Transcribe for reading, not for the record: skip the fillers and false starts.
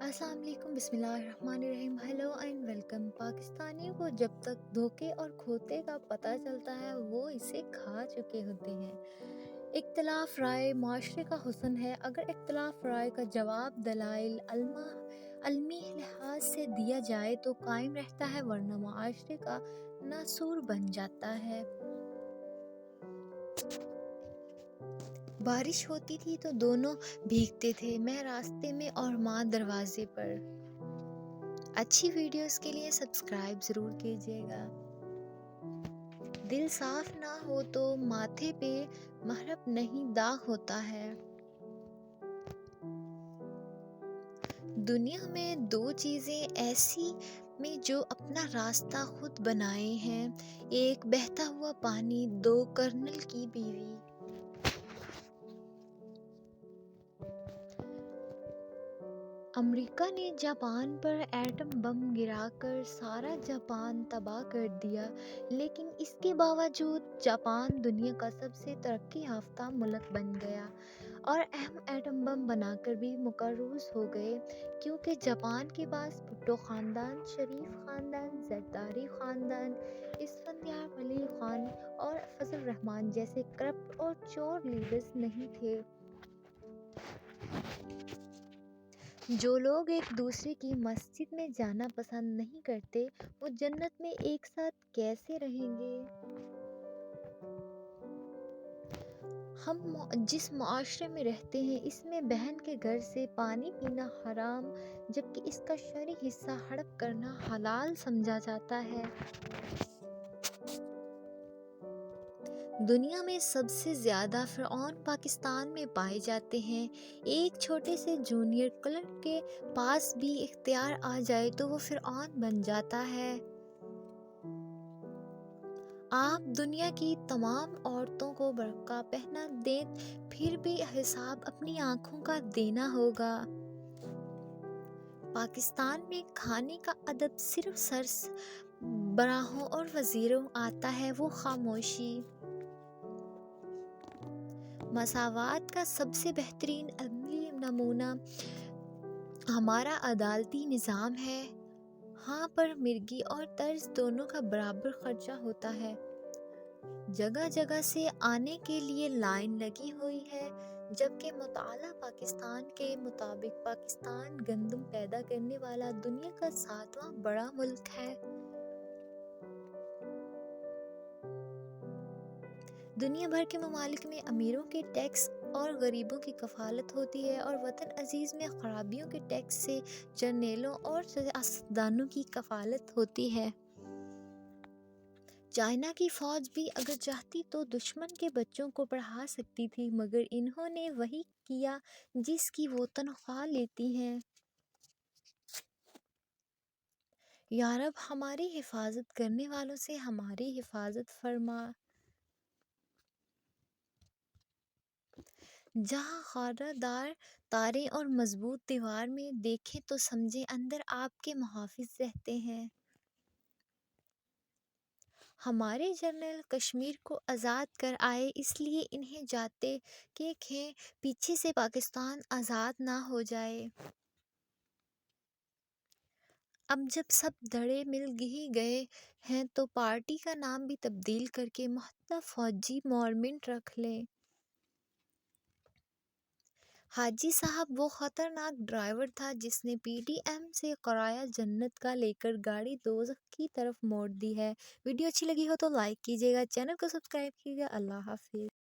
السلام علیکم، بسم اللہ الرحمن الرحیم۔ Hello and welcome. پاکستانیوں کو جب تک دھوکے اور کھوتے کا پتہ چلتا ہے وہ اسے کھا چکے ہوتے ہیں۔ اختلاف رائے معاشرے کا حسن ہے۔ اگر اختلاف رائے کا جواب دلائل علمی لحاظ سے دیا جائے تو قائم رہتا ہے، ورنہ معاشرے کا ناسور بن جاتا ہے۔ بارش ہوتی تھی تو دونوں بھیگتے تھے، میں راستے میں اور ماں دروازے پر۔ اچھی ویڈیوز کے لیے سبسکرائب ضرور کیجیے گا۔ دل صاف نہ ہو تو ماتھے پہ محرم نہیں داغ ہوتا ہے۔ دنیا میں دو چیزیں ایسی میں جو اپنا راستہ خود بنائے ہیں، ایک بہتا ہوا پانی، دو کرنل کی بیوی۔ امریکہ نے جاپان پر ایٹم بم گرا کر سارا جاپان تباہ کر دیا، لیکن اس کے باوجود جاپان دنیا کا سب سے ترقی یافتہ ملک بن گیا اور اہم ایٹم بم بنا کر بھی مقروض ہو گئے، کیونکہ جاپان کے پاس بھٹو خاندان، شریف خاندان، زرداری خاندان، اسفندیار ولی خان اور فضل الرحمن جیسے کرپٹ اور چور لیڈرز نہیں تھے۔ جو لوگ ایک دوسرے کی مسجد میں جانا پسند نہیں کرتے، وہ جنت میں ایک ساتھ کیسے رہیں گے؟ ہم جس معاشرے میں رہتے ہیں، اس میں بہن کے گھر سے پانی پینا حرام، جبکہ اس کا شرعی حصہ ہڑپ کرنا حلال سمجھا جاتا ہے۔ دنیا میں سب سے زیادہ فرعون پاکستان میں پائے جاتے ہیں۔ ایک چھوٹے سے جونیئر کلرک کے پاس بھی اختیار آ جائے تو وہ فرعون بن جاتا ہے۔ آپ دنیا کی تمام عورتوں کو برقع پہنا دیں، پھر بھی حساب اپنی آنکھوں کا دینا ہوگا۔ پاکستان میں کھانے کا ادب صرف سربراہوں اور وزیروں آتا ہے، وہ خاموشی۔ مساوات کا سب سے بہترین عملی نمونہ ہمارا عدالتی نظام ہے۔ ہاں پر مرغی اور طرز دونوں کا برابر خرچہ ہوتا ہے۔ جگہ جگہ سے آنے کے لیے لائن لگی ہوئی ہے، جبکہ مطالعہ پاکستان کے مطابق پاکستان گندم پیدا کرنے والا دنیا کا 7واں بڑا ملک ہے۔ دنیا بھر کے ممالک میں امیروں کے ٹیکس اور غریبوں کی کفالت ہوتی ہے، اور وطن عزیز میں خرابیوں کے ٹیکس سے جرنیلوں اور سیاستدانوں کی کفالت ہوتی ہے۔ چائنا کی فوج بھی اگر چاہتی تو دشمن کے بچوں کو پڑھا سکتی تھی، مگر انہوں نے وہی کیا جس کی وہ تنخواہ لیتی ہیں۔ یا رب ہماری حفاظت کرنے والوں سے ہماری حفاظت فرما۔ جہاں خارہ دار تاریں اور مضبوط دیوار میں دیکھیں تو سمجھیں اندر آپ کے محافظ رہتے ہیں۔ ہمارے جنرل کشمیر کو آزاد کر آئے، اس لیے انہیں جاتے کہ پیچھے سے پاکستان آزاد نہ ہو جائے۔ اب جب سب دھڑے مل ہی گئے ہیں تو پارٹی کا نام بھی تبدیل کر کے محتاط فوجی مورمنٹ رکھ لیں۔ حاجی صاحب وہ خطرناک ڈرائیور تھا جس نے پی ٹی ایم سے کرایہ جنت کا لے کر گاڑی دوزخ کی طرف موڑ دی ہے۔ ویڈیو اچھی لگی ہو تو لائک کیجیے گا، چینل کو سبسکرائب کیجیے گا۔ اللہ حافظ۔